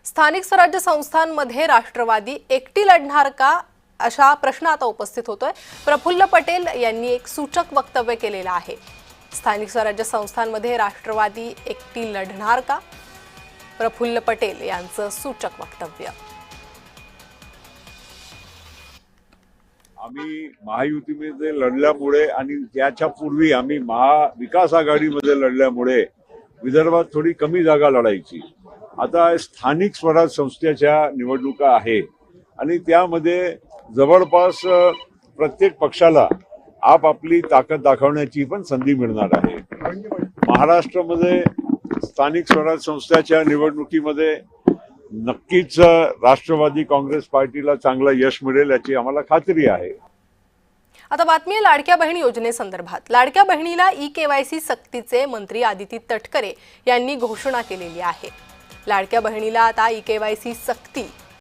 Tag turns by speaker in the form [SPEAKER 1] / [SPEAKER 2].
[SPEAKER 1] स्थानिक स्वराज्य संस्थांमध्ये राष्ट्रवादी एकटी लढणार का अशा प्रश्न आता उपस्थित होतोय। प्रफुल्ल पटेल यांनी एक सूचक वक्तव्य केलेलं आहे। स्थानिक स्वराज्य संस्थांमध्ये राष्ट्रवादी एकटी लढणार का? प्रफुल्ल पटेल यांचं सूचक वक्तव्य।
[SPEAKER 2] आम्ही महायुतीमध्ये लढल्यामुळे आणि त्याच्या पूर्वी आम्ही महाविकास आघाडीमध्ये लढल्यामुळे विदर्भात थोडी कमी जागा लढायची। आता स्थानिक स्वराज्य संस्थेच्या निवडणुका आहे आणि त्यामध्ये जवळपास प्रत्येक पक्षाला आपापली ताकद दाखवण्याची पण संधी मिळणार आहे। महाराष्ट्रामध्ये स्थानिक स्वराज्य संस्थेच्या निवडणुकीमध्ये नक्कीच राष्ट्रवादी काँग्रेस पार्टीला चांगलं यश मिळेल याची आम्हाला खात्री आहे।
[SPEAKER 1] आता बातमी आहे लाडक्या बहीण योजनेसंदर्भात। लाडक्या बहिणीला ई-केवायसी सक्तीचे मंत्री आदिती तटकरे यांनी घोषणा केलेली आहे। लाडक्या बहिणीला आता ई-केवायसी सक्ती